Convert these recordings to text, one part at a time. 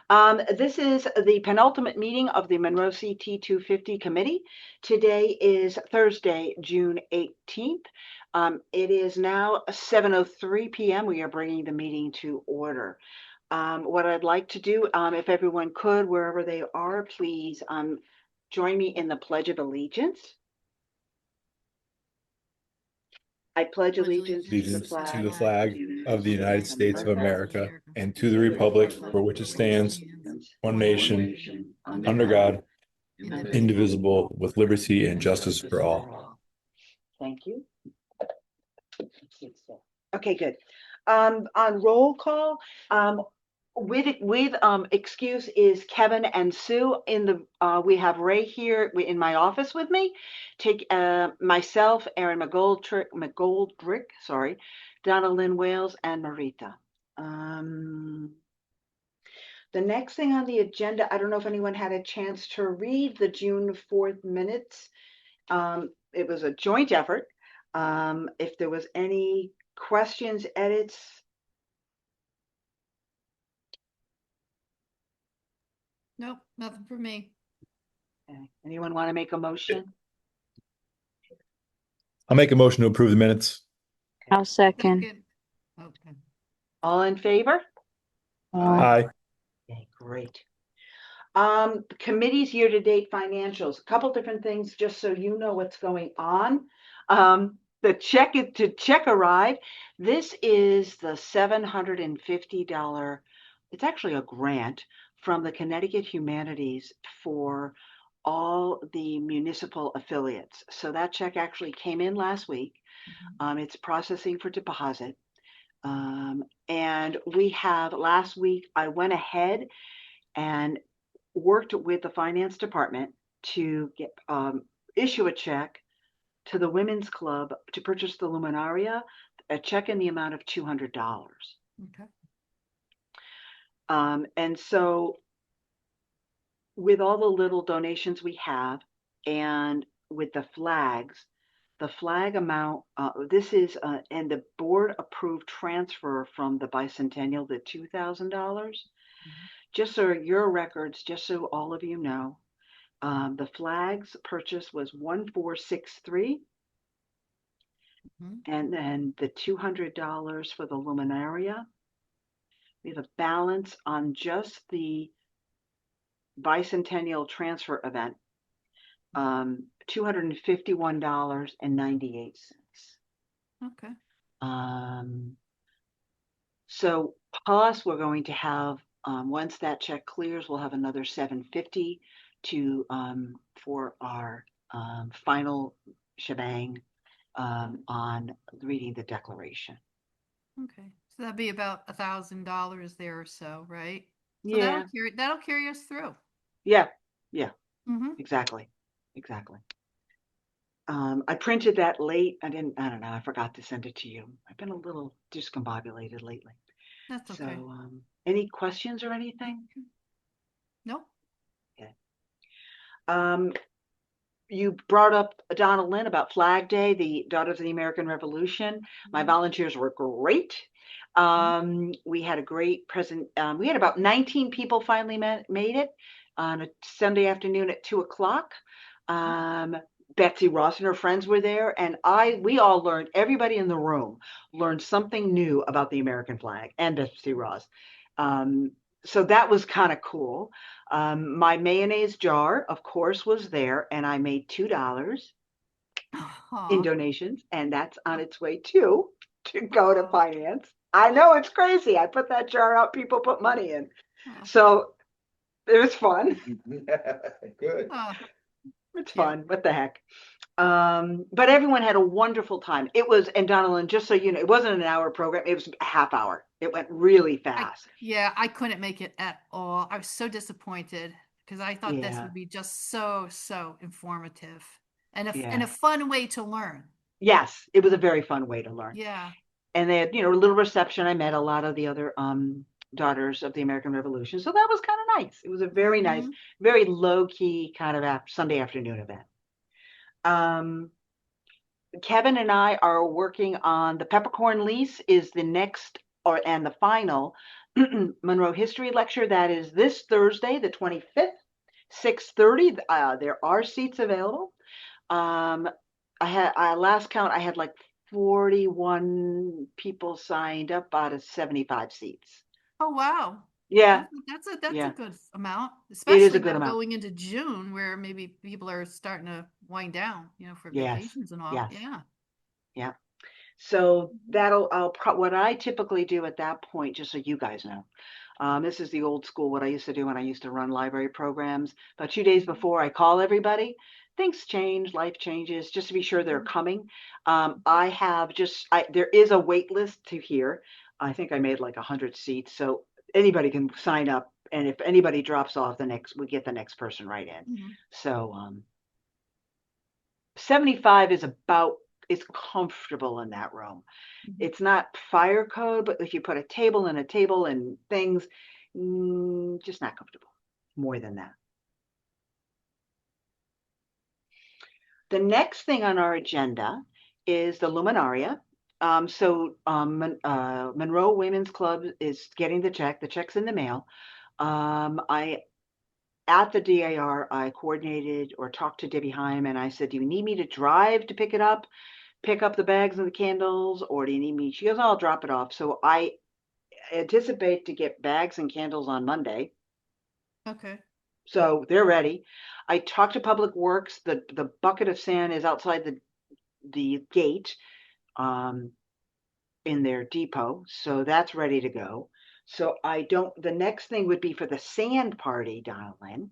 This is the penultimate meeting of the Monroe CT 250 committee. Today is Thursday, June 18th. It is now 7:03 p.m. We are bringing the meeting to order. What I'd like to do, if everyone could, wherever they are, please join me in the Pledge of Allegiance. I pledge allegiance to the Allegiance to the flag flag of the United States of America and to the republic for which it stands, one nation, under God, indivisible, with liberty and justice for all. Thank you. Okay, good. On roll call, with excuse is Kevin and Sue in the we have Ray here in my office with me. Take myself, Erin McGoldrick, sorry, Donna Lynn Wales, and Marita. The next thing on the agenda, I don't know if anyone had a chance to read the June 4th minutes. It was a joint effort. If there was any questions, edits. Nope, nothing for me. Okay. Anyone want to make a motion? I'll make a motion to approve the minutes. I'll second. Okay. All in favor? Aye. Okay, great. Committee's year-to-date financials. A couple different things, just so you know what's going on. The check arrived. This is the $750. It's actually a grant from the Connecticut Humanities for all the municipal affiliates. So that check actually came in last week. It's processing for deposit. And we have last week, I went ahead and worked with the finance department to get issue a check to the Women's Club to purchase the luminaria, a check in the amount of $200. Okay. And so with all the little donations we have and with the flag amount, this is, and the board approved transfer from the bicentennial, the $2,000. Just so your records, just so all of you know, the flags purchase was 1463. And then the $200 for the luminaria. We have a balance on just the bicentennial transfer event, $251.98. Okay. So plus we're going to have, once that check clears, we'll have another $750 to for our final shebang on reading the declaration. Okay. So that'd be about $1,000 there or so, right? So Yeah. that'll carry us through. Yeah. Mm-hmm. Exactly. I printed that late. I don't know. I forgot to send it to you. I've been a little discombobulated lately. That's okay. So, any questions or anything? Nope. Okay. You brought up Donna Lynn about Flag Day, the Daughters of the American Revolution. My volunteers were great. We had a great we had about 19 people finally made it on a Sunday afternoon at 2:00. Betsy Ross and her friends were there, and we all learned, everybody in the room learned something new about the American flag and Betsy Ross. So that was kind of cool. My mayonnaise jar, of course, was there, and I made $2 in donations, and that's on its way to go to finance. I know it's crazy. I put that jar out, people put money in. So it was fun. Good. It's fun. What the heck? But everyone had a wonderful time. It was, and Donald, just so you know, it wasn't an hour program. It was a half hour. It went really fast. I couldn't make it at all. I was so disappointed because I thought this would be just so informative and a fun way to learn. Yes, it was a very fun way to learn. Yeah. And they had, a little reception. I met a lot of the other Daughters of the American Revolution. So that was kind of nice. It was a very nice, very low-key kind of Sunday afternoon event. Kevin and I are working on the peppercorn lease is the next and the final Monroe History Lecture. That is this Thursday, the 25th, 6:30. There are seats available. Last count, I had like 41 people signed up out of 75 seats. Oh, wow. Yeah, That's a yeah, good amount, it is a especially good now amount. going into June where maybe people are starting to wind down, for Yes, vacations and all. yes, Yeah. yeah. So what I typically do at that point, just so you guys know, this is the old school, what I used to do when I used to run library programs. About 2 days before I call everybody, things change, life changes, just to be sure they're coming. There is a wait list to hear. I think I made like 100 seats, so anybody can sign up. And if anybody drops off, we get the next person right in. Mhm. So 75 is comfortable in that room. Mhm. It's not fire code, but if you put a table and things, just not comfortable. More than that. The next thing on our agenda is the Luminaria. Monroe Women's Club is getting the check. The check's in the mail. I At the DAR, I coordinated or talked to Debbie Heim, and I said, "Do you need me to drive to pick it up, pick up the bags and the candles, or do you need me?" She goes, "I'll drop it off." So I anticipate to get bags and candles on Monday. Okay. So they're ready. I talked to Public Works. The bucket of sand is outside the gate um, in their depot, so that's ready to go. So the next thing would be for the sand party, Donaldin.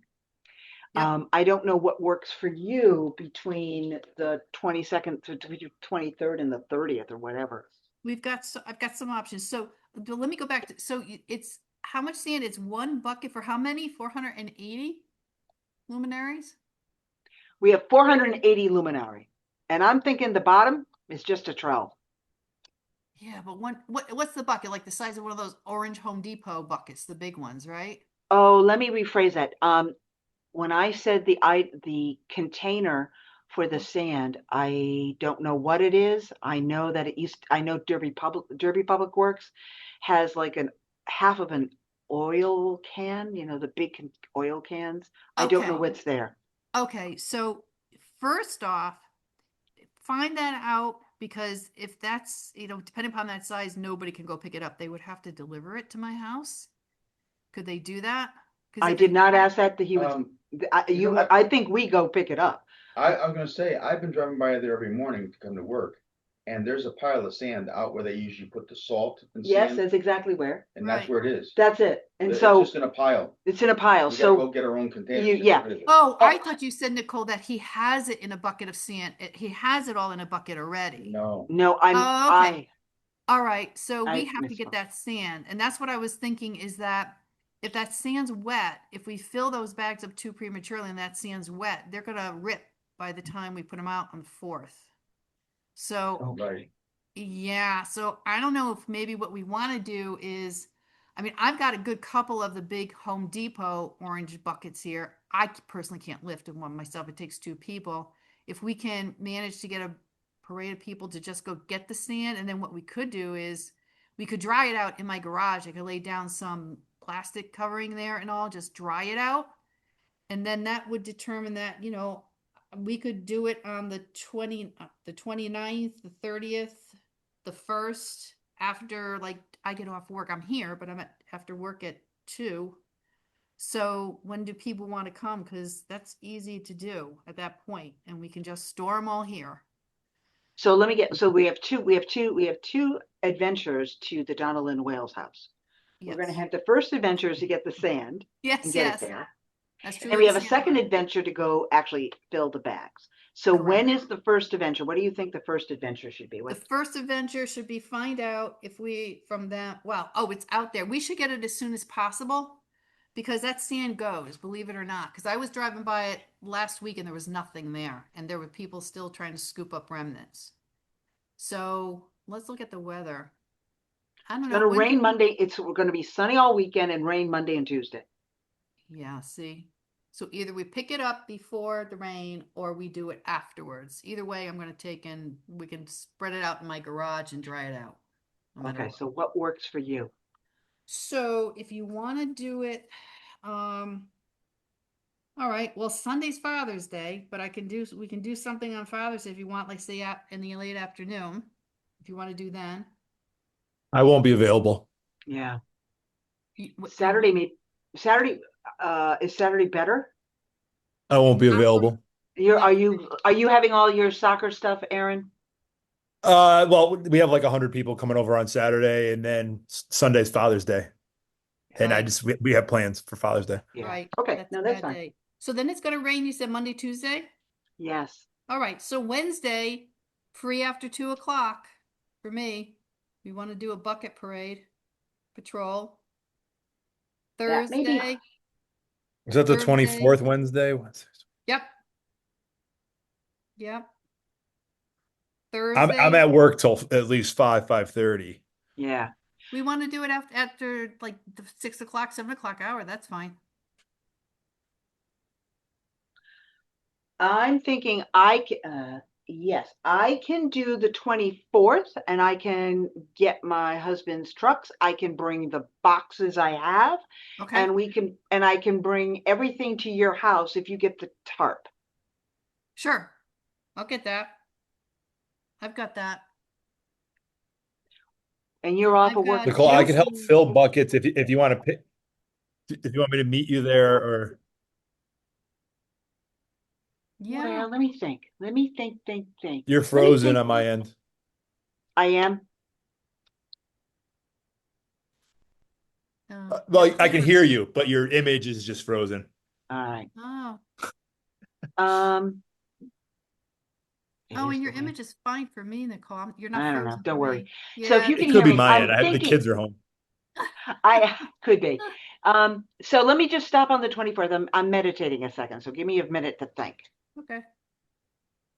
Yep. I don't know what works for you between the 22nd to 23rd and the 30th or whatever. I've got some options. So let me go back to, it's how much sand? It's one bucket for how many? 480 luminaries? We have 480 luminary, and I'm thinking the bottom is just a trowel. Yeah, but what's the bucket? Like the size of one of those orange Home Depot buckets, the big ones, right? Oh, let me rephrase that. When I said the container for the sand, I don't know what it is. I know Derby Public Works has like an half of an oil can, the big oil cans. I don't know Okay. what's there. Okay. So first off, find that out because if that's, depending upon that size, nobody can go pick it up. They would have to deliver it to my house. Could they do that? Because I if did they not ask that he was, You know what? I think we go pick it up. I'm gonna say, I've been driving by there every morning to come to work, and there's a pile of sand out where they usually put the salt and Yes, sand, that's exactly where. and that's Right. where it is. That's it. And It's so just in a pile. it's in a pile. We gotta go So get our own containers you, to yeah. get rid of it. Oh, Oh, I thought you said, Nicole, that he has it in a bucket of sand. He has it all in a bucket already. No, no, Oh, okay. All right. So we I have to get misspoke. that sand. And that's what I was thinking is that if that sand's wet, if we fill those bags up too prematurely and that sand's wet, they're going to rip by the time we put them out on the 4th. So right. yeah, so I don't know if maybe what we want to do is, I mean, I've got a good couple of the big Home Depot orange buckets here. I personally can't lift one myself. It takes two people. If we can manage to get a parade of people to just go get the sand, and then what we could do is we could dry it out in my garage. I could lay down some plastic covering there and all, just dry it out. And then that would determine that, we could do it on the 29th, the 30th, the 1st, after like I get off work. I'm here, but after work at 2. So when do people want to come? Because that's easy to do at that point, and we can just store them all here. So we have two adventures to the Donna Lynn Wales house. We're going to Yes. have the first adventure is to get the sand and Yes, get it yes. there. That's true And of we the have a sand second party. adventure to go actually fill the bags. So Correct. when is the first adventure? What do you think the first adventure should be? The first adventure should be find out if we from that. Well, oh, it's out there. We should get it as soon as possible because that sand goes, believe it or not. Because I was driving by it last week and there was nothing there, and there were people still trying to scoop up remnants. So let's look at the weather. I don't It's know going to when rain could we. Monday. It's going to be sunny all weekend and rain Monday and Tuesday. Yeah, see. So either we pick it up before the rain or we do it afterwards. Either way, I'm going to take in. We can spread it out in my garage and dry it out, no matter Okay, what. so what works for you? So if you want to do it, all right, well, Sunday's Father's Day, but we can do something on Father's Day if you want, like say in the late afternoon, if you want to do then. I won't be available. Yeah. You Saturday, Saturday, is Saturday better? I won't be available. You're, No. are you having all your soccer stuff, Aaron? Well, we have like 100 people coming over on Saturday, and then Sunday's Father's Day. And Right. we have plans for Father's Day. Yeah. Right. Okay. That's No, a that's bad fine. day. So then it's gonna rain, you said Monday, Tuesday? Yes. All right, so Wednesday, free after 2 o'clock for me. We want to do a bucket parade patrol. That may be. Thursday, Is that the Thursday. 24th Wednesday? Yep. Yep. I'm Thursday, at work till at least 5:30. Yeah. we want to do it after like the 6 o'clock, 7 o'clock hour. That's fine. I'm thinking yes, I can do the 24th and I can get my husband's trucks. I can bring the boxes I have Okay. and I can bring everything to your house if you get the tarp. Sure. I'll get that. I've got that. And you're off I've of work got Nicole, I too? can help fill buckets if you want to pick, if you want me to meet you there, or Yeah. Well, let me think. Let me think. you're Let me frozen think. on my end. I am. Well, I At can hear first. you, but your image is just frozen. All right. Oh. It Oh, is and the your way- image is fine for me, Nicole. You're not I don't know. frozen Don't for worry. me. So if Yeah. you It can could hear be me, my end. I'm The thinking kids are home. I could be. So let me just stop on the 24th. I'm meditating a second. So give me a minute to think. Okay.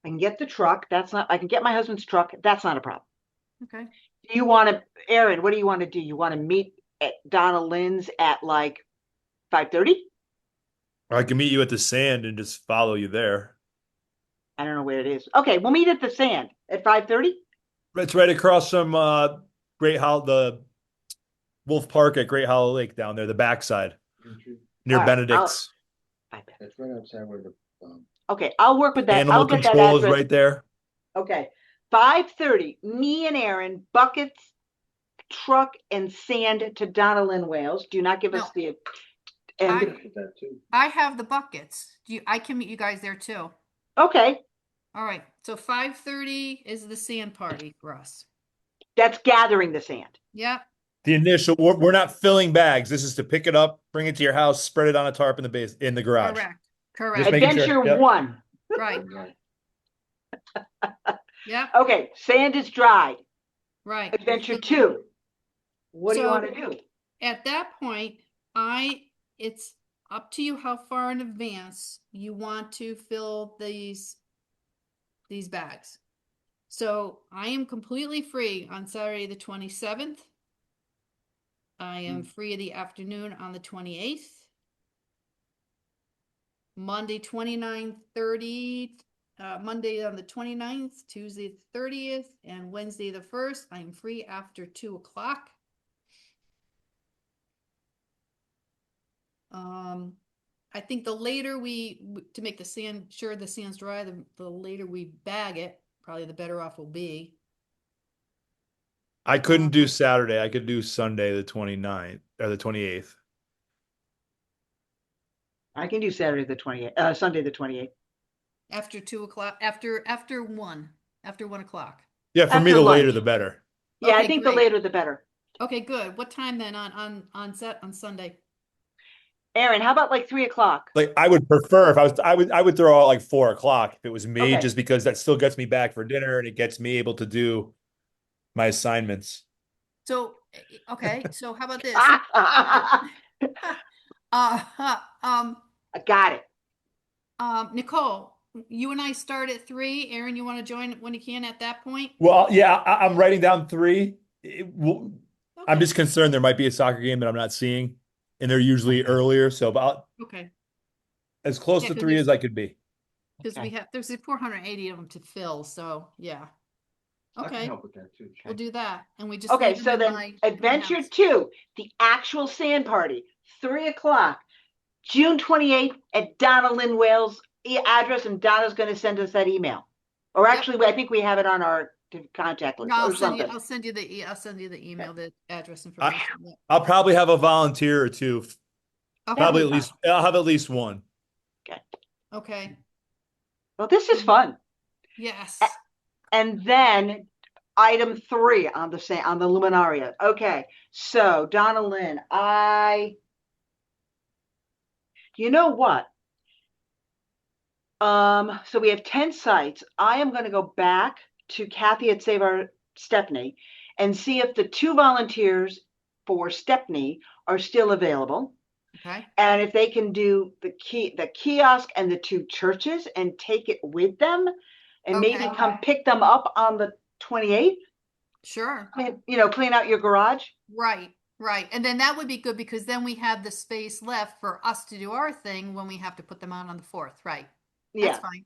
I can get the truck. I can get my husband's truck. That's not a problem. Okay. Do you want to, Aaron, what do you want to do? You want to meet at Donna Lynn's at like 5:30? I can meet you at the sand and just follow you there. I don't know where it is. Okay, we'll meet at the sand at 5:30. It's right across from the Wolf Park at Great Hollow Lake down there, the backside near All right, Benedict's. It's right outside where the, Okay, I'll work with that. Animal I'll get that control is address. right there. Okay, 5:30. Me and Aaron, buckets, truck, and sand to Donna Lynn, Wales. Do not give us No. the. I And did that too. I have the buckets. I can meet you guys there too. okay, All right. So 5:30 is the sand party for us. that's gathering the sand. Yep. The initial, we're not filling bags. This is to pick it up, bring it to your house, spread it on a tarp in the garage. Correct. Just Correct. making sure. Adventure Yep. 1. Right. Right. Yep. Okay, sand is dried. Right. Adventure So 2. What do you So- want to do? At that point, it's up to you how far in advance you want to fill these bags. So I am completely free on Saturday the 27th. I am free of the afternoon on the 28th. Monday 29th, 30th, Monday on the 29th, Tuesday the 30th, and Wednesday the 1st. I'm free after 2 o'clock. I think the later to make the sand's dry, the later we bag it, probably the better off we'll be. I couldn't do Saturday. I could do Sunday the 29th or the 28th. I can do Saturday the 28th, Sunday the 28th. After 2 o'clock, after 1 o'clock. Yeah, for me, After the later lunch. the better. Yeah, I Okay, think great. the later the better. Okay, good. What time then on Sunday? Aaron, how about like 3 o'clock? Like I would prefer if I would throw out like 4 o'clock if it was me, Okay. just because that still gets me back for dinner and it gets me able to do my assignments. So, okay, so how about this? I Um, got it. Nicole, you and I start at 3. Aaron, you want to join when you can at that point? Well, yeah, I'm writing down 3. I'm Okay. just concerned there might be a soccer game that I'm not seeing, and they're usually earlier. So about Okay. as close Yeah, to 'cause 3 as I could be. Because Okay. there's 480 of them to fill, so yeah. I can Okay, help with that too. we'll do that. And we just Okay, leave them so in then my Adventure house. 2, the actual sand party, 3 o'clock, June 28th at Donna Lynn Wales address, and Donna's going to send us that email. Or Yep. actually, I think we have it on our contact list No, or something. I'll send you the email, the address information. Yep. I'll probably have a volunteer or two. Okay. Probably That'd at be least, I'll have at least one. Okay. Well, this is fun. Yes. And then item 3 on the Luminaria. Okay, so Donna Lynn, you know what? So we have 10 sites. I am going to go back to Kathy at Save Our Stepney and see if the 2 volunteers for Stepney are still available. Okay. And if they can do the kiosk and the 2 churches and take it with them and maybe Okay. come pick them up on the 28th. Sure. Clean out your garage. Right. Right. And then that would be good because then we have the space left for us to do our thing when we have to put them out on the 4th. Right. That's Yeah. fine.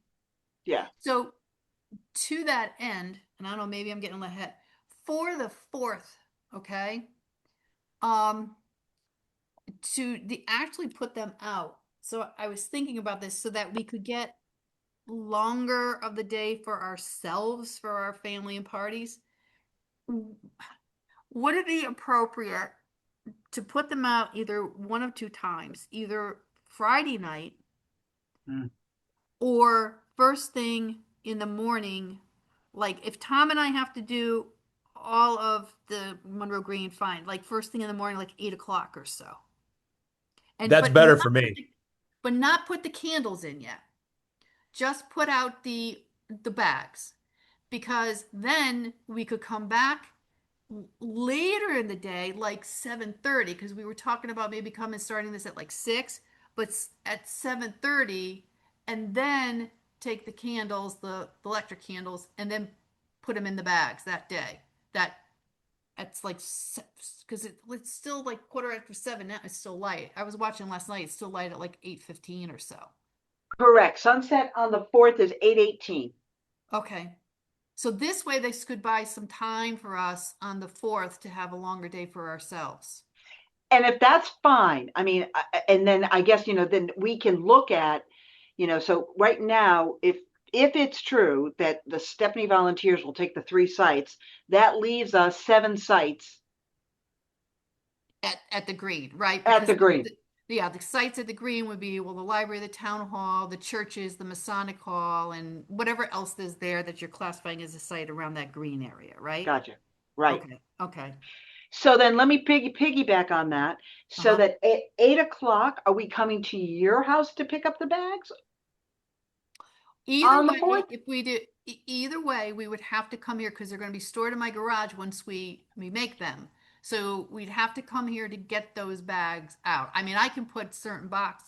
Yeah. So to that end, and I don't know, maybe I'm getting ahead for the 4th. Okay. To actually put them out. So I was thinking about this so that we could get longer of the day for ourselves, for our family and parties. Would it be appropriate to put them out either one of 2 times, either Friday night or first thing in the morning? Like if Tom and I have to do all of the Monroe Green, fine. Like first thing in the morning, like 8 o'clock or so. That's better for me. But not put the candles in yet. Just put out the bags, because then we could come back later in the day, like 7:30, because we were talking about maybe starting this at like 6, but at 7:30, and then take the candles, the electric candles, and then put them in the bags that day. It's like, because it's still like 7:15 now. It's still light. I was watching last night. It's still light at like 8:15 or so. Correct. Sunset on the 4th is 8:18. Okay. So this way they could buy some time for us on the 4th to have a longer day for ourselves. And if that's fine, I mean, and then I guess, then we can look at, so right now, if it's true that the Stepney volunteers will take the 3 sites, that leaves us 7 sites At the green, right? at the green. The sites at the green would be, well, the library, the town hall, the churches, the Masonic hall, and whatever else is there that you're classifying as a site around that green area, right? Gotcha. Right. Okay. So then let me piggyback on that. So that at 8 o'clock, are we coming to your house to pick up the bags? Either On the way, 4th? if we do, either way, we would have to come here because they're going to be stored in my garage once we make them. So we'd have to come here to get those bags out. I mean, I can put so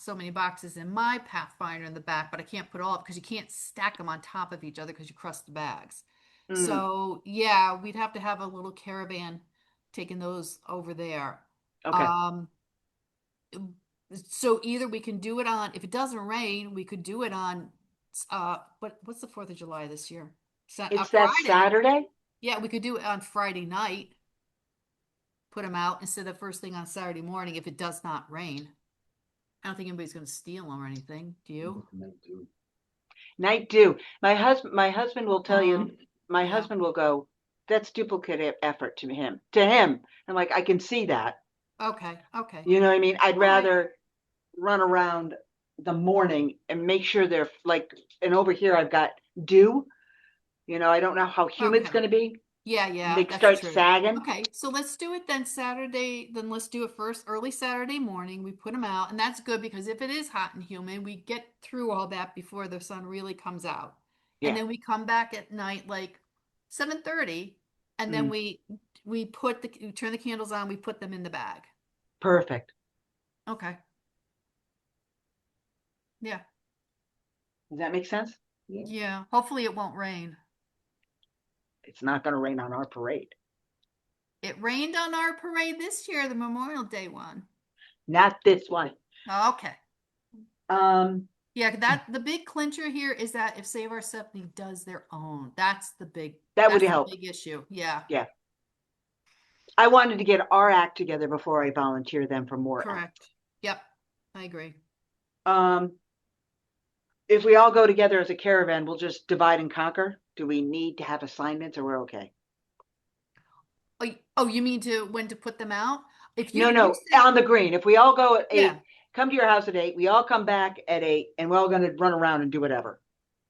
many boxes in my Pathfinder in the back, but I can't put all up because you can't stack them on top of each other because you crush the bags. So yeah, we'd have to have a little caravan taking those over there. Okay. So either we can do it on, if it doesn't rain, we could do it on, what's the 4th of July this year? It's that Saturday? Yeah, we could do it on Friday night. Put them out instead of first thing on Saturday morning if it does not rain. I don't think anybody's going to steal them or anything. Do you? Night dew. My husband will tell you, my yeah. husband will go, that's duplicate effort to him. I'm like, I can see that. Okay. You know what I mean? I'd rather run around the morning and make sure they're like, and over here I've got dew. I don't know how humid it's going to be. Yeah. They start sagging. Okay, so let's do it then Saturday. Then let's do it first early Saturday morning. We put them out, and that's good because if it is hot and humid, we get through all that before the sun really comes out. Yeah. And then we come back at night like 7:30, and then we turn the candles on. We put them in the bag. Perfect. Okay. Yeah. Does that make sense? Yeah. Hopefully it won't rain. It's not going to rain on our parade. It rained on our parade this year, the Memorial Day one. Not this one. Okay. Yeah, that the big clincher here is that if Save Our Stephanie does their own, that's That would that's the help. big issue. Yeah, Yeah. I wanted to get our act together before I volunteer them for more act. correct. Yep, I agree. If we all go together as a caravan, we'll just divide and conquer. Do we need to have assignments or we're okay? Oh, you mean to when to put them out? If No, you no, say on the green. If we all go at yeah, 8, come to your house at 8, we all come back at 8, and we're all going to run around and do whatever.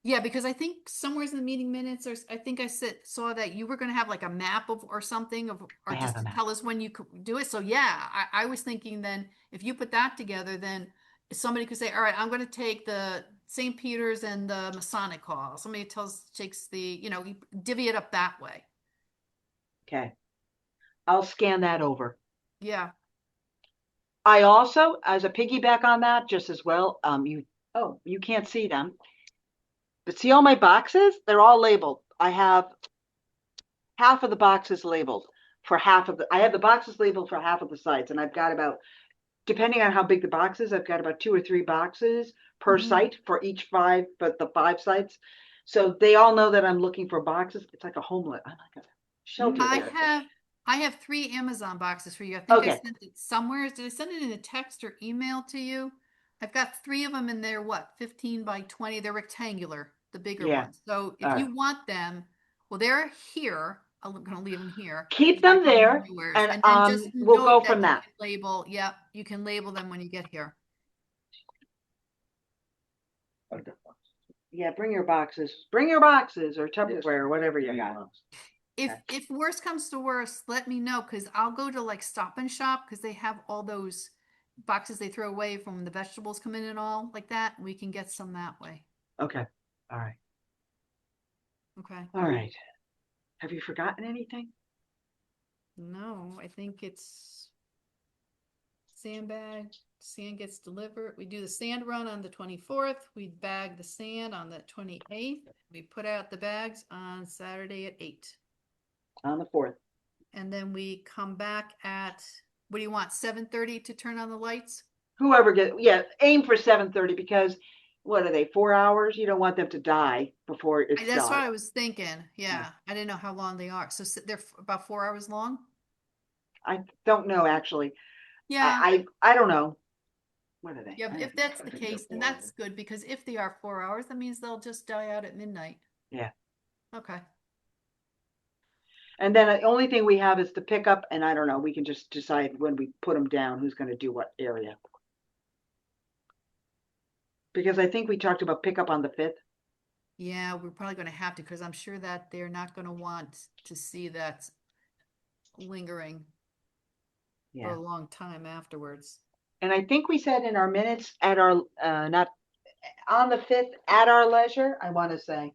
yeah, because I think somewhere in the meeting minutes, or I think saw that you were going to have like a map of or something of, I or have just a to map. tell us when you could do it. So yeah, I was thinking then if you put that together, then somebody could say, all right, I'm going to take the St. Peter's and the Masonic Hall. Somebody takes the, you divvy it up that way. Okay. I'll scan that over. Yeah. I also, as a piggyback on that, just as well, you can't see them, but see all my boxes? They're all labeled. I have half of the boxes labeled for I have the boxes labeled for half of the sites, and I've got about, depending on how big the box is, I've got about 2 or 3 boxes per site for each 5, but the 5 sites. So they all know that I'm looking for boxes. It's like a homelet. I'm like a shelter I there. have 3 Amazon boxes for you. I think I Okay. sent it somewhere. Did I send it in a text or email to you? I've got 3 of them and they're what, 15 by 20. They're rectangular, the bigger Yeah. ones. So if All right. you want them, well, they're here. I'm gonna leave them here. Keep If I them go there, anywheres. and And then just we'll note go that from you that. can label, yep, you can label them when you get here. Yeah, bring your boxes. Bring your boxes or Tupperware or whatever you got. If worst comes to worst, let me know because I'll go to like Stop and Shop because they have all those boxes they throw away from when the vegetables come in and all like that. We can get some that way. Okay. All right. Okay. All right. Have you forgotten anything? No, I think it's sandbag. Sand gets delivered. We do the sand run on the 24th. We bag the sand on the 28th. We put out the bags on Saturday at 8. On the 4th. And then we come back at, what do you want, 7:30 to turn on the lights? Whoever aim for 7:30 because what are they, 4 hours? You don't want them to die before it's That's what dark. I was thinking. Yeah. I didn't know how long they are. So they're about 4 hours long? I don't know actually. Yeah. I don't know. What are they? Yeah, if that's the case, then that's good because if they are 4 hours, that means they'll just die out at midnight. Yeah. Okay. And then the only thing we have is the pickup, and I don't know. We can just decide when we put them down who's going to do what area. Because I think we talked about pickup on the 5th. Yeah, we're probably going to have to because I'm sure that they're not going to want to see that lingering for a long time afterwards. And I think we said in our minutes at our not on the 5th at our leisure, I want to say.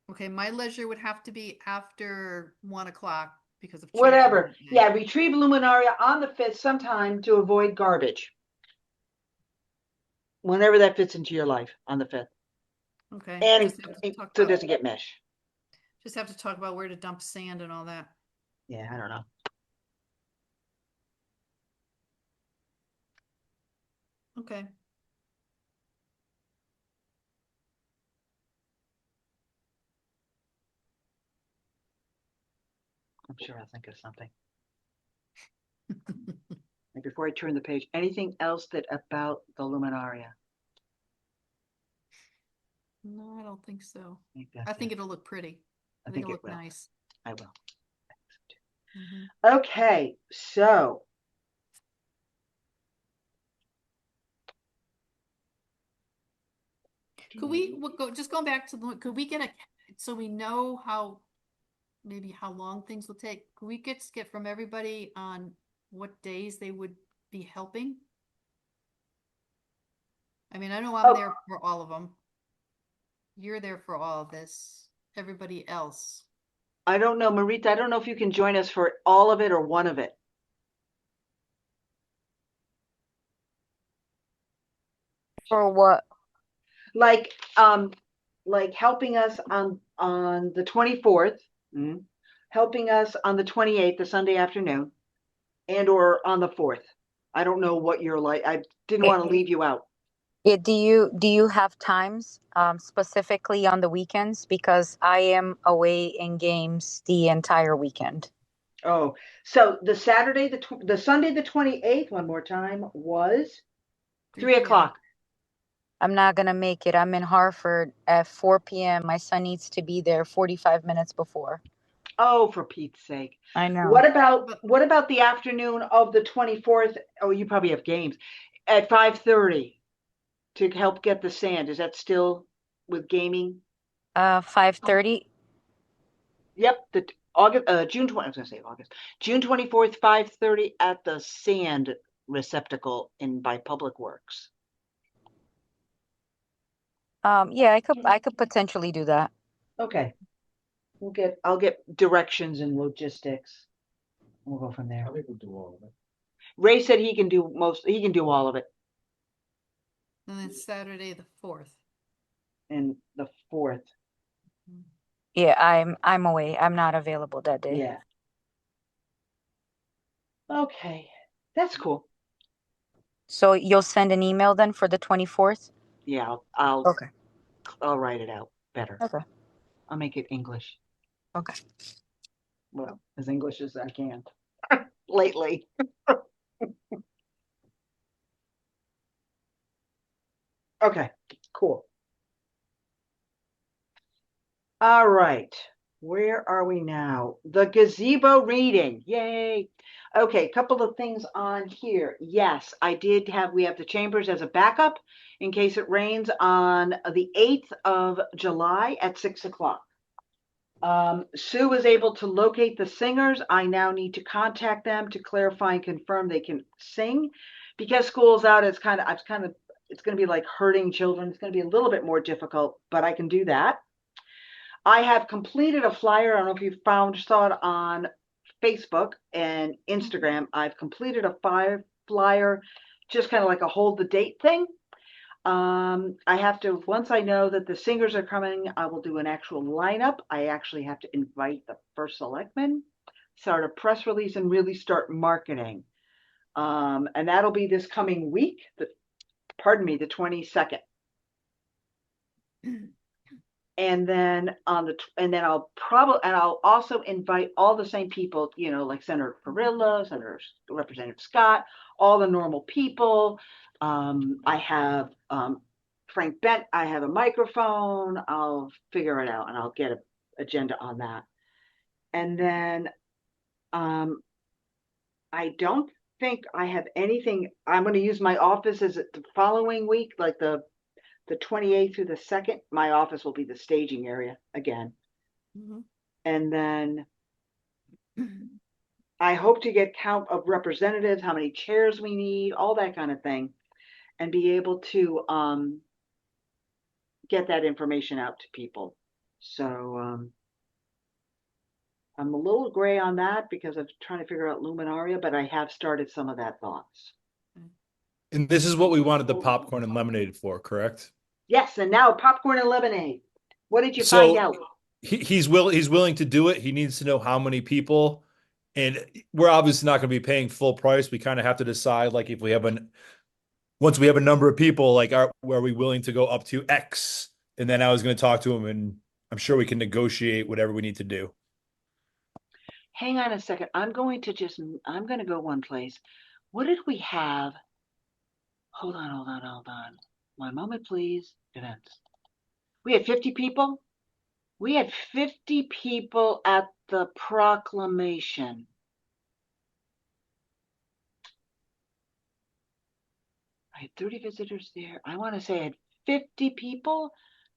Okay, my leisure would have to be after 1 o'clock because of church. Whatever. Yeah, retrieve luminaria on the 5th sometime to avoid garbage. Whenever that fits into your life on the 5th. Okay. And so it doesn't get mesh. Just have to talk about where to dump sand and all that. Yeah, I don't know. Okay. I'm sure I'll think of something. And before I turn the page, anything else that about the luminaria? No, I don't think so. I think it'll look pretty. I think it'll look nice. I will. Mm-hmm. Okay, so could we just going back to could we get so we know maybe how long things will take? Could we get from everybody on what days they would be helping? I mean, I know I'm there for all of them. You're there for all of this. Everybody else. I don't know, Marita, I don't know if you can join us for all of it or one of it. For what? Like helping us on the 24th, helping us on the 28th, the Sunday afternoon, and or on the 4th. I don't know what you're like. I didn't want to leave you out. Yeah, do you have times specifically on the weekends? Because I am away in games the entire weekend. Oh, so the Sunday, the 28th, one more time, was 3 3 p.m. o'clock. I'm not gonna make it. I'm in Hartford at 4 p.m. My son needs to be there 45 minutes before. Oh, for Pete's sake. I know. What about the afternoon of the 24th? Oh, you probably have games at 5:30 to help get the sand. Is that still with gaming? 5:30. Yep, the August June 20, I was gonna say August. June 24th, 5:30 at the sand receptacle in by Public Works. Yeah, I could potentially do that. Okay. I'll get directions and logistics. We'll go from there. I think we'll do all of it. Ray said he can do all of it. And then Saturday the 4th. And the 4th. Yeah, I'm away. I'm not available that day. Yeah. Okay. That's cool. So you'll send an email then for the 24th? Yeah, I'll Okay. I'll write it out better. Okay. I'll make it English. Okay. Well, as English as I can. Lately. Okay, cool. All right. Where are we now? The gazebo reading. Yay. Okay, a couple of things on here. Yes, we have the chambers as a backup in case it rains on the 8th of July at 6 o'clock. Sue was able to locate the singers. I now need to contact them to clarify and confirm they can sing. Because school's out, it's going to be like hurting children. It's going to be a little bit more difficult, but I can do that. I have completed a flyer. I don't know if you saw it on Facebook and Instagram. I've completed a flyer, just kind of like a hold the date thing. I have to, once I know that the singers are coming, I will do an actual lineup. I actually have to invite the first selectman, start a press release, and really start marketing. And that'll be this coming week, the 22nd. And then I'll also invite all the same people, like Senator Carrillo, Representative Scott, all the normal people. I have Frank Bent. I have a microphone. I'll figure it out and I'll get an agenda on that. And then I don't think I have anything. I'm going to use my office as the following week, like the 28th through the 2nd. My office will be the staging area again. Mm-hmm. And then I hope to get count of representatives, how many chairs we need, all that kind of thing, and be able to get that information out to people. So I'm a little gray on that because I'm trying to figure out Luminaria, but I have started some of that thoughts. And this is what we wanted the popcorn and lemonade for, correct? Yes, and now popcorn and lemonade. What did you So find out? he's willing to do it. He needs to know how many people, and we're obviously not going to be paying full price. We kind of have to decide, like, if we have once we have a number of people, like, are we willing to go up to X? And then I was going to talk to him, and I'm sure we can negotiate whatever we need to do. Hang on a second. I'm going to go one place. What did we have? Hold on. One moment, please. Events. We had 50 people. We had 50 people at the proclamation. I had 30 visitors there. I want to say I had 50 people,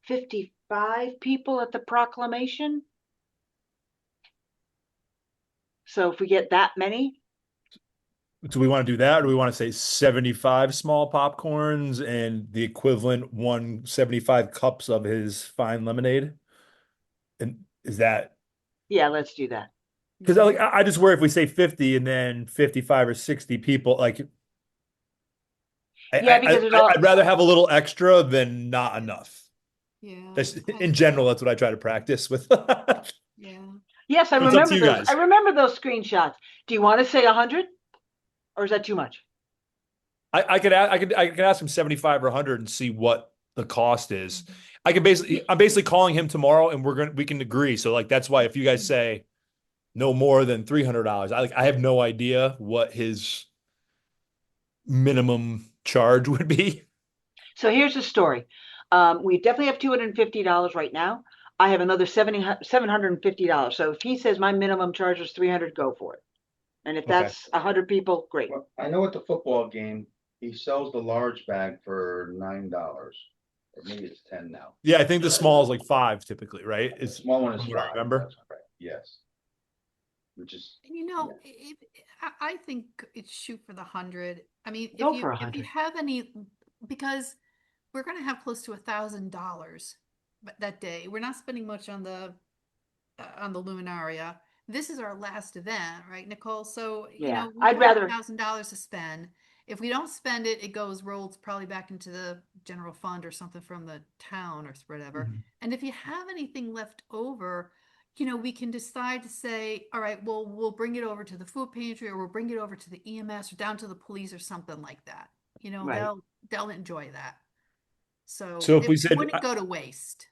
55 people at the proclamation. So if we get that many. Do we want to do that, or do we want to say 75 small popcorns and the equivalent 175 cups of his fine lemonade? And is that? Yeah, let's do that. Because I just worry if we say 50 and then 55 or 60 people, like, because I'd rather have a little extra than not enough. Yeah. In general, that's what I try to practice with. Yeah. Yes, I remember those. I remember those screenshots. Do you want to say 100? Or is that too much? I could ask him 75 or 100 and see what the cost is. Mm-hmm. I'm basically calling him tomorrow and we can agree. So like that's why if you guys say no more than $300, I have no idea what his minimum charge would be. So here's the story. We definitely have $250 right now. I have another $750. So if he says my minimum charge is 300, go for it. And if Okay. that's 100 people, great. Well, I know at the football game, he sells the large bag for $9, or maybe it's 10 now. Yeah, I think the small is like 5 typically, right? The Is small one is from what I 5. remember. That's correct. Yes. Which is, You know, yeah. I think it's shoot for the 100. I mean, Go for if you 100. have any, because we're going to have close to $1,000 that day. We're not spending much on the Luminaria. This is our last event, right, Nicole? So, you Yeah, know, we've I'd got rather, $1,000 to spend. If we don't spend it, it goes rolls probably back into the general fund or something from the town or whatever. Mhm. And if you have anything left over, you know, we can decide to say, all right, well, we'll bring it over to the food pantry or we'll bring it over to the EMS or down to the police or something like that. You know, right. they'll enjoy that. So So if we it said wouldn't go to waste.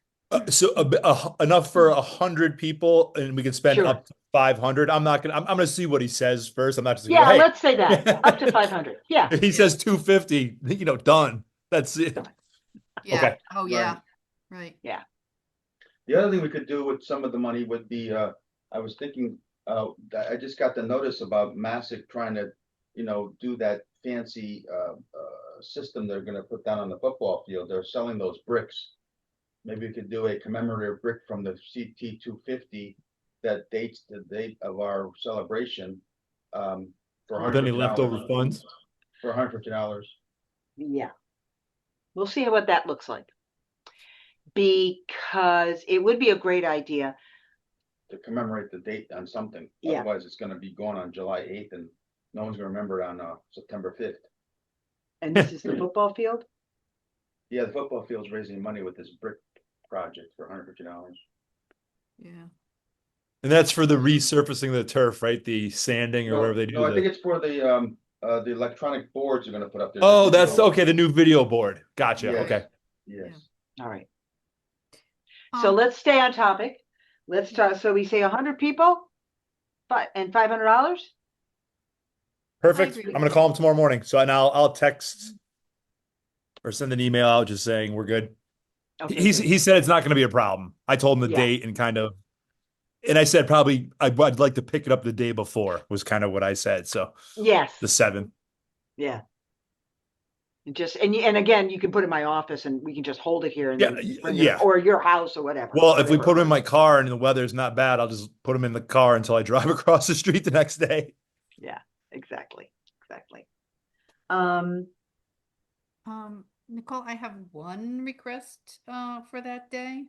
enough for 100 people and we could spend Sure. up to 500, I'm gonna see what he says first. I'm not just gonna Yeah, go, let's say that. Up to hey. 500. Yeah. If he says 250, done. That's it. Yeah. Okay. Oh, yeah. Right. Yeah. The other thing we could do with some of the money would be, I was thinking, I just got the notice about Massick trying to, do that fancy, system they're gonna put down on the football field. They're selling those bricks. Maybe we could do a commemorative brick from the CT 250 that dates the date of our celebration, for With any $150. leftover funds? For $150. Yeah. We'll see what that looks like. Because it would be a great idea. To commemorate the date on something. Yeah. Otherwise, it's gonna be gone on July 8th and no one's gonna remember it on, September 5th. And this is the football field? Yeah, the football field's raising money with this brick project for $150. Yeah. And that's for the resurfacing of the turf, right? The sanding or No, whatever they do. no, I think it's for the electronic boards you're gonna put up there. Oh, The that's video. okay. The new video board. Gotcha. Yes, Okay. yes. All right. So let's stay on topic. Let's talk. So we say 100 people, and $500. Perfect. agree. I'm gonna call him tomorrow morning. So now I'll text or send an email out just saying we're good. Okay, He said it's not gonna be a problem. I told him the Yeah. date and I said probably I'd like to pick it up the day before was kind of what I said. So yes. the 7th. Yeah. And again, you can put it in my office and we can just hold it here and Yeah, then bring yeah. it, or your house or whatever. Well, if we whatever put him in works. my car and the weather's not bad, I'll just put him in the car until I drive across the street the next day. Yeah, exactly. Nicole, I have one request for that day,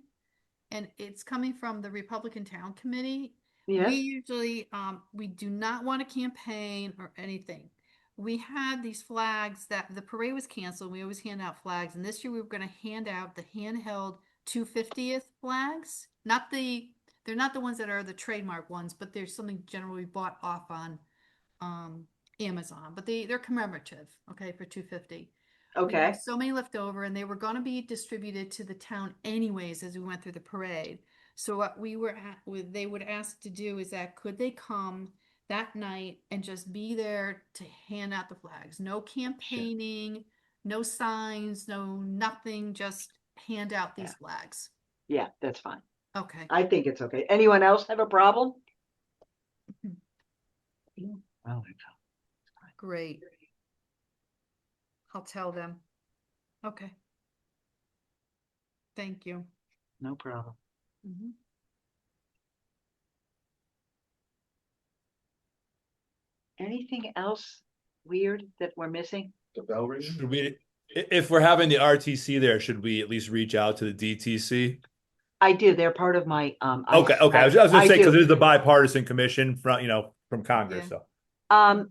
and it's coming from the Republican Town Committee. Yes. We usually we do not want a campaign or anything. We had these flags that the parade was canceled. We always hand out flags, and this year we were going to hand out the handheld 250th flags. They're not the ones that are the trademark ones, but there's something generally bought off on Amazon, but they're commemorative, okay, for 250. We have Okay. so many left over, and they were going to be distributed to the town anyways as we went through the parade. So what they would ask to do is that could they come that night and just be there to hand out the flags? No campaigning, no signs, no nothing, just hand out these flags. Yeah, that's fine. Okay. I think it's okay. Anyone else have a problem? Well, Great. I'll tell them. Okay. Thank you. no problem. Mhm. Anything else weird that we're missing? The bell ring? Should we, if we're having the RTC there, should we at least reach out to the DTC? I do. They're part of my Okay. I was gonna I say because do. it is the bipartisan commission from Congress. Yeah. So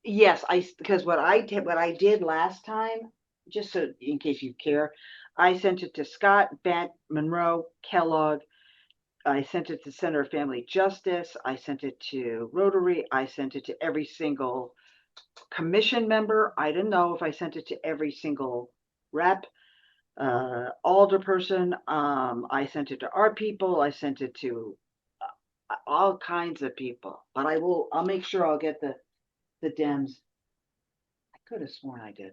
Yes, because what I did last time, just so in case you care, I sent it to Scott, Bent, Monroe, Kellogg. I sent it to Center of Family Justice. I sent it to Rotary. I sent it to every single commission member. I didn't know if I sent it to every single rep, alderperson. I sent it to our people. I sent it to all kinds of people. But I'll make sure I'll get the Dems. I could have sworn I did.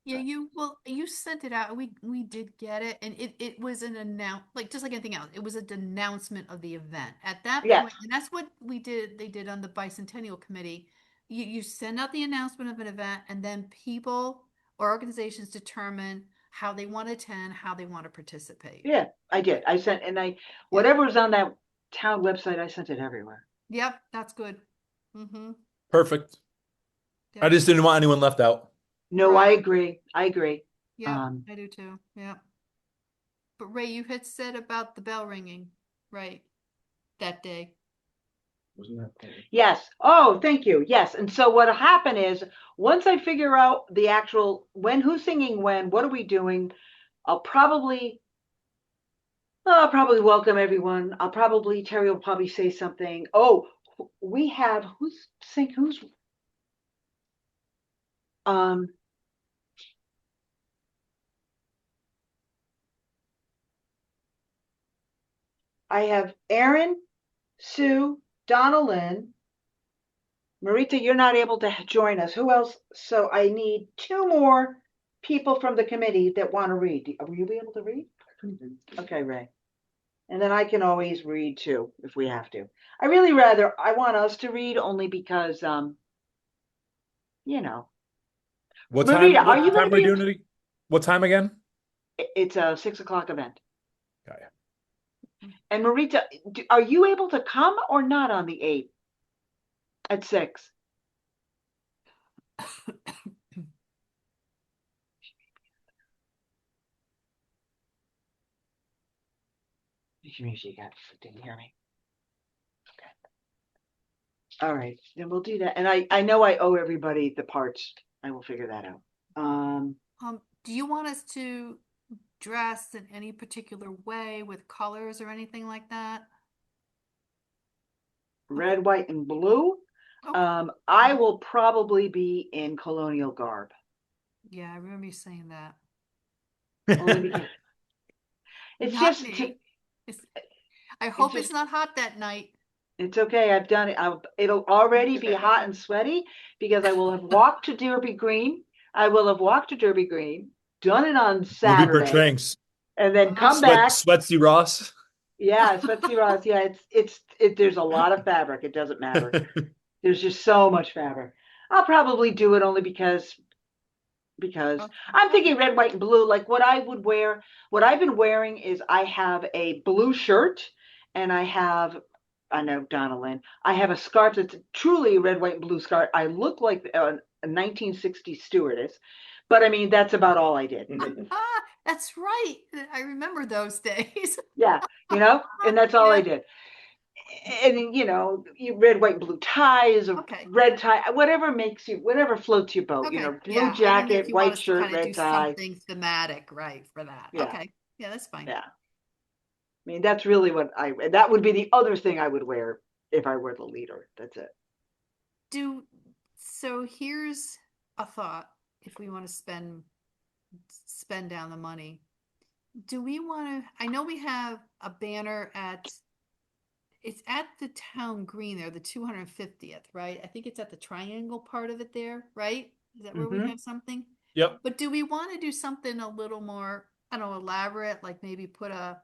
Yeah, you sent it out. We did get it, and it was an like just like anything else. It was an announcement of the event at that Yes. point, and that's what we did. They did on the bicentennial committee. You send out the announcement of an event, and then people or organizations determine how they want to attend, how they want to participate. Yeah, I did. I sent, whatever was on that town website, I sent it everywhere. Yep, that's good. Mm-hmm. Perfect. Yep. I just didn't want anyone left out. No, Right. I agree. Yeah, I do too. Yeah. But Ray, you had said about the bell ringing, right? That day. Wasn't that cool? Yes. Oh, thank you. Yes. And so what'll happen is once I figure out the actual who's singing when, what are we doing, I'll probably welcome everyone. Terry will probably say something. Oh, we have I have Aaron, Sue, Donna Lynn. Marita, you're not able to join us. Who else? So I need 2 more people from the committee that want to read. Will you be able to read? Okay, Ray. And then I can always read too, if we have to. I want us to read only because, you know. What Marita, time? are you What gonna time are we be- doing it? What time again? It's a 6:00 event. Got ya. And Marita, are you able to come or not on the 8th at 6? She didn't hear me. Okay. All right, then we'll do that. And I know I owe everybody the parts. I will figure that out. Do you want us to dress in any particular way with colors or anything like that? Red, white, and blue. Okay. I will probably be in colonial garb. Yeah, I remember you saying that. Only because it's Not just me. I hope it's not hot that night. It's okay. I've done it. It'll already be hot and sweaty because I will have walked to Derby Green. Done it on Ruby Saturday, Bertranks. and then come back. Sweatsy Ross. Yeah, Sweatsy Ross. Yeah, there's a lot of fabric. It doesn't matter. There's just so much fabric. I'll probably do it only because I'm thinking red, white, and blue. Like what I would wear, what I've been wearing is I have a blue shirt and I know Donna Lynn, I have a scarf that's truly a red, white, and blue scarf. I look like a 1960s stewardess, but I mean, that's about all I did. That's right. I remember those days. Yeah, and that's all I did. And red, white, and blue ties, or red tie, whatever floats your boat. Okay. Blue jacket, white shirt, kind of red tie. Something thematic, right? For that. Yeah. Okay. Yeah, that's fine. Yeah. I mean, that's really that would be the other thing I would wear if I were the leader. That's it. So here's a thought. If we want to spend down the money, do we want to, I know we have a banner it's at the town green there, the 250th, right? I think it's at the triangle part of it there, right? Is that where we have something? Yep. But do we want to do something a little more, I don't know, elaborate, like maybe put an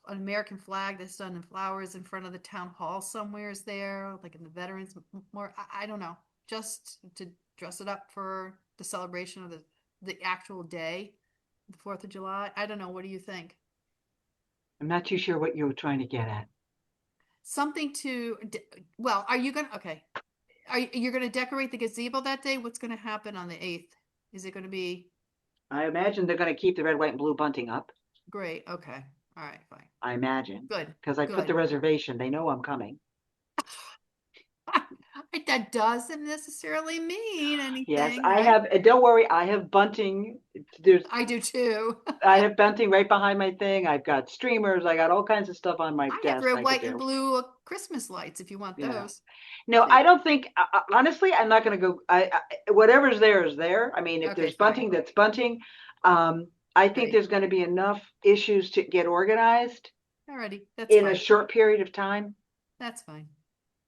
American flag that's done in flowers in front of the town hall somewheres there, like in the veterans more, I don't know, just to dress it up for the celebration of the actual day, the 4th of July. I don't know. What do you think? I'm not too sure what you were trying to get at. Something well, are you going to, okay. You're going to decorate the gazebo that day? What's going to happen on the 8th? Is it going to be? I imagine they're going to keep the red, white, and blue bunting up. Great. Okay. All right. Fine. I imagine. Good. Because I put the reservation. They know I'm coming. That doesn't necessarily mean anything. Yes, I have. Don't worry, I have bunting. I do too. I have bunting right behind my thing. I've got streamers. I got all kinds of stuff on my desk. I have red, white, and blue Christmas lights if you want Yeah. those. No, See? I don't think, honestly, I'm not gonna go, whatever's there is there. I mean, if Okay, there's fine. bunting, that's bunting. I think Right. there's gonna be enough issues to get organized Alrighty, that's in a fine. short period of time. That's fine.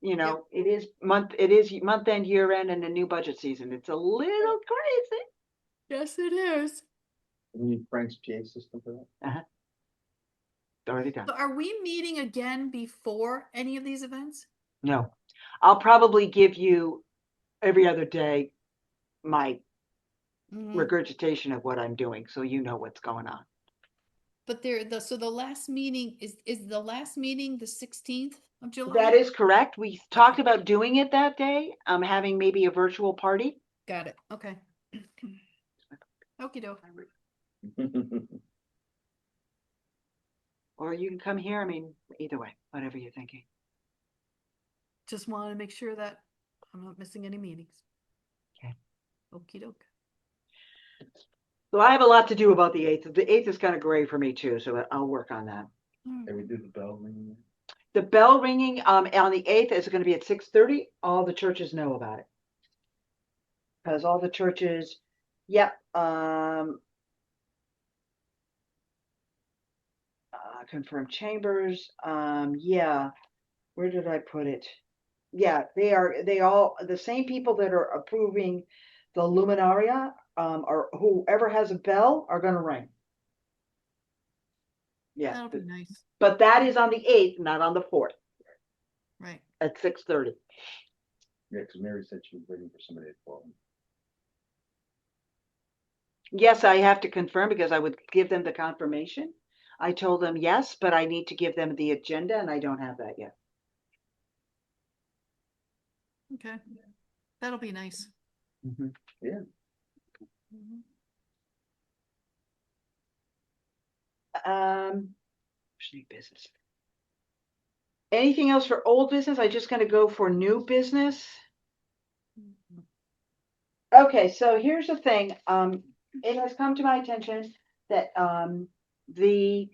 You know, it is month end, year end, and a new budget season. It's a little crazy. Yes, it is. We need Frank's PA system for that. Uh-huh. It's already done. So are we meeting again before any of these events? No, I'll probably give you every other day my Mhm. regurgitation of what I'm doing, so you know what's going on. But so the last meeting is the last meeting the 16th of July? That is correct. We talked about doing it that day, having maybe a virtual party. Got it. Okay. Okie doke. Or you can come here. I mean, either way, whatever you're thinking. Just want to make sure that I'm not missing any meetings. Okay. Okie doke. So I have a lot to do about the 8th. The 8th is kind of gray for me too, so I'll work on that. And we do the bell ringing. The bell ringing on the 8th is going to be at 6:30. All the churches know about it. Because all the churches, yep, confirmed chambers. Yeah, where did I put it? Yeah, they all, the same people that are approving the luminaria, or whoever has a bell are gonna ring. Yeah, That'll be nice. but that is on the 8th, not on the 4th, Right. at 6:30. Yeah, because Mary said she was waiting for somebody to call. Yes, I have to confirm because I would give them the confirmation. I told them yes, but I need to give them the agenda and I don't have that yet. Okay. That'll be nice. Mhm. Yeah. Mhm. New business. Anything else for old business? I just gonna go for new business. Okay, so here's the thing. It has come to my attention that the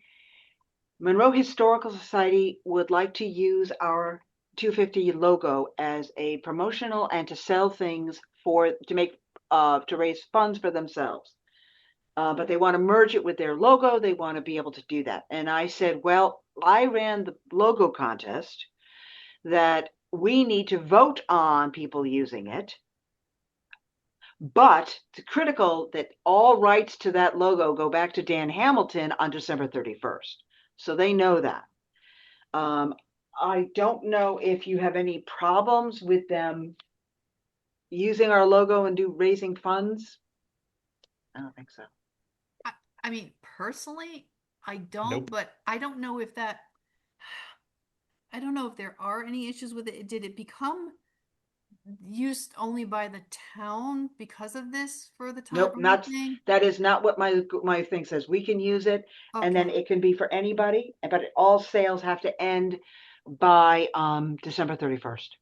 Monroe Historical Society would like to use our 250 logo as a promotional and to sell things to raise funds for themselves. But they want to merge it with their logo. They want to be able to do that. And I said, well, I ran the logo contest that we need to vote on people using it. But it's critical that all rights to that logo go back to Dan Hamilton on December 31st. So they know that. I don't know if you have any problems with them using our logo and raising funds. I don't think so. I mean, personally, I don't, Nope. but I don't know if I don't know if there are any issues with it. Did it become used only by the town because of this for the Nope, time thing? that is not what my thing says. We can use it, and then Okay. it can be for anybody, but all sales have to end by December 31st.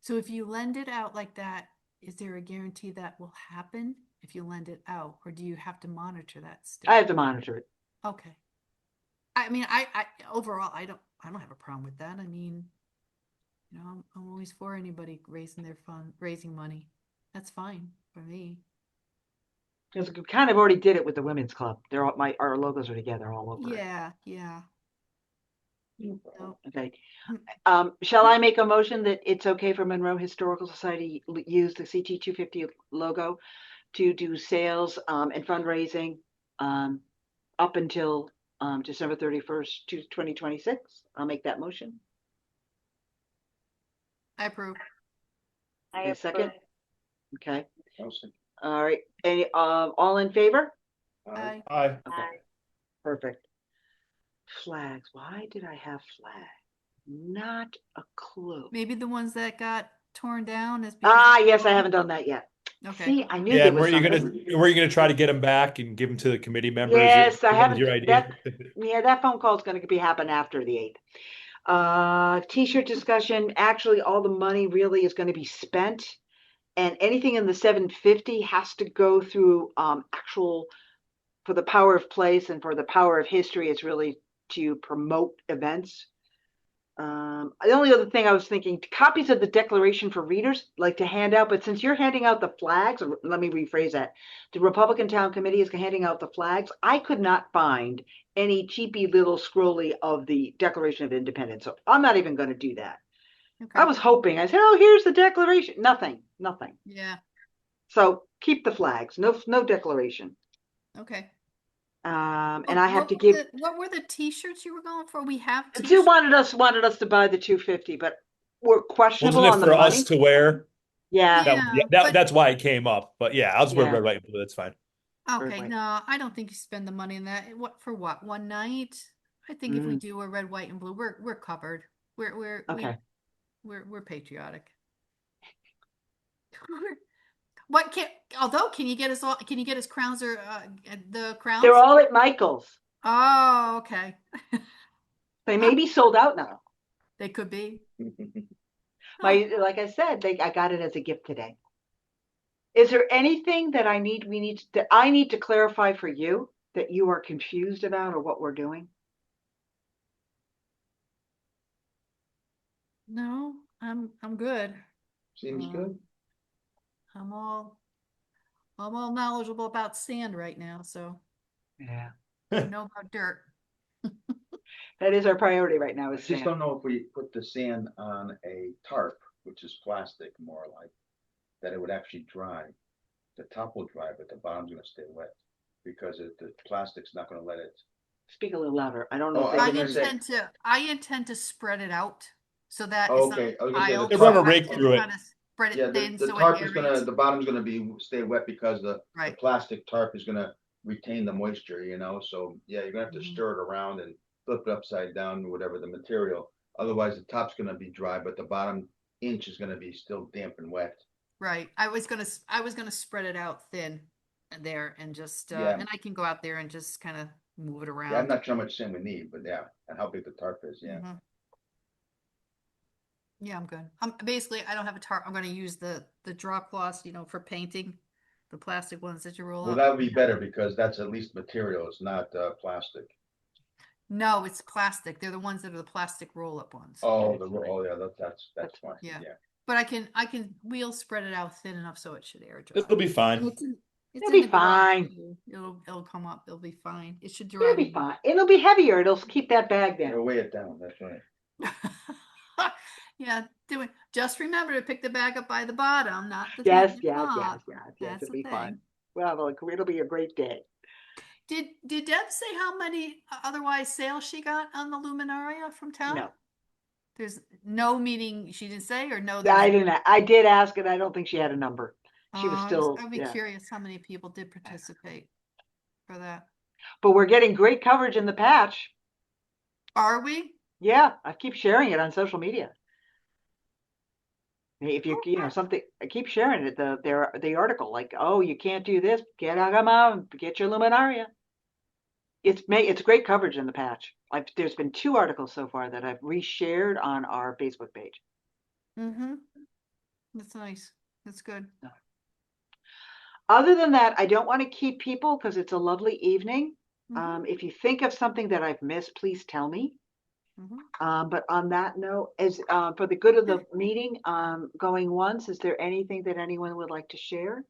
So if you lend it out like that, is there a guarantee that will happen if you lend it out, or do you have to monitor that still? I have to monitor it. Okay. I mean, I overall, I don't have a problem with that. I mean, you know, I'm always for anybody raising money. That's fine for me. Because we kind of already did it with the women's club. Our logos are together all over it. Yeah, yeah. No. Okay. Shall I make a motion that it's okay for Monroe Historical Society use the CT 250 logo to do sales and fundraising up until December 31st, 2026? I'll make that motion. I approve. A second? Okay. Awesome. All right. Any all in favor? Aye. Aye. Okay. Perfect. Flags. Why did I have flags? Not a clue. Maybe the ones that got torn down is Yes, I haven't done that yet. Okay. See, I knew Yeah, there and was were you something. gonna try to get them back and give them to the committee members? Yes, I Was haven't. your idea? That phone call is going to happen after the 8th. T-shirt discussion. Actually, all the money really is going to be spent, and anything in the 750 has to go through actual for the power of place and for the power of history. It's really to promote events. The only other thing I was thinking, copies of the Declaration for readers, like to hand out, but since you're handing out the flags, or let me rephrase that, the Republican Town Committee is handing out the flags. I could not find any cheapy little scrolly of the Declaration of Independence, so I'm not even going to do that. Okay. I was hoping, I said, oh, here's the Declaration. Nothing. Yeah. So keep the flags, no declaration. Okay. And I have to give. What were the T-shirts you were going for? We have Two T-shirts. wanted us to buy the 250, but we're questionable Wasn't it on the for money. us to wear? Yeah. That's why it came up. But yeah, I'll just wear Yeah. red, white, and blue. That's fine. Okay, Right. no, I don't think you spend the money on that. What for? What, one night? I think if we do a red, white, and blue, we're covered. Okay. We're patriotic. What can? Although, can you get us all? Can you get us crowns or the crowns? They're all at Michael's. Oh, okay. They may be sold out now. They could be. Like I said, I got it as a gift today. Is there anything that I need to clarify for you that you are confused about or what we're doing? No, I'm good. Seems good. I'm all knowledgeable about sand right now, so Yeah. I know about dirt. That is our priority right now I is just sand. don't know if we put the sand on a tarp, which is plastic more like, that it would actually dry. The top will dry, but the bottom's gonna stay wet because the plastic's not gonna let it. Speak a little louder. I don't know Oh, if I they was can gonna say- I intend to spread it out so that Oh, it's not okay, I was gonna say the piled. They tarp- run a I rake just through it. kind of spread it Yeah, thin the so tarp it is aerates. the bottom's gonna stay wet because the Right. plastic tarp is gonna retain the moisture, so yeah, you're gonna have to stir it around and flip it upside down, whatever the material. Otherwise, the top's gonna be dry, but the bottom inch is gonna be still damp and wet. Right. I was gonna spread it out thin there and just Yeah. and I can go out there and just kind of move it around. Yeah, I'm not sure how much sand we need, but yeah, and how big the tarp is, yeah. Mhm. Yeah, I'm good. Basically I don't have a tarp. I'm gonna use the drop cloths, for painting, the plastic ones that you roll Well, up. that would be better because that's at least material, it's not plastic. No, it's plastic. They're the ones that are the plastic roll-up ones. Oh, yeah, that's fine, Yeah. yeah. But we'll spread it out thin enough so it should air dry. It'll be fine. It's It'll in be the garage, fine. too. It'll come up. It'll be fine. It should It'll dry. be fine. It'll be heavier. It'll keep that bag It'll down. weigh it down, that's right. Yeah, just remember to pick the bag up by the bottom, not the Yes. top. That's It'll the be thing. fine. Well, it'll be a great day. Did Deb say how many otherwise sales she got on the Luminaria from town? No, There's no meeting. She didn't say, or no. I didn't. I did ask, and I don't think she had a number. She was Oh, still. I'd be Yeah. curious how many people did participate for that. But we're getting great coverage in the patch. Are we? Yeah, I keep sharing it on social media. If you Okay. something, I keep sharing it. The article, like, oh, you can't do this. Come out, get your Luminaria. It's great coverage in the patch. There's been 2 articles so far that I've reshared on our Facebook page. Mm-hmm. That's nice. That's good. Other than that, I don't want to keep people because it's a lovely evening. Mhm. If you think of something that I've missed, please tell me. Mhm. But on that note, as for the good of the meeting, going once, is there anything that anyone would like to share?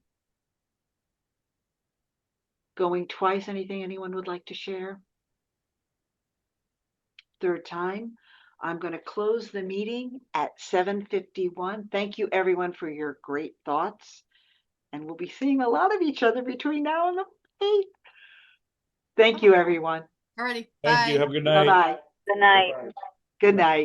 Going twice, anything anyone would like to share? Third time, I'm going to close the meeting at 7:51. Thank you everyone for your great thoughts. And we'll be seeing a lot of each other between now and the 8th. Thank you, everyone. Alrighty. Thank you. Bye. Have a good night. Bye-bye. Good night. Good night.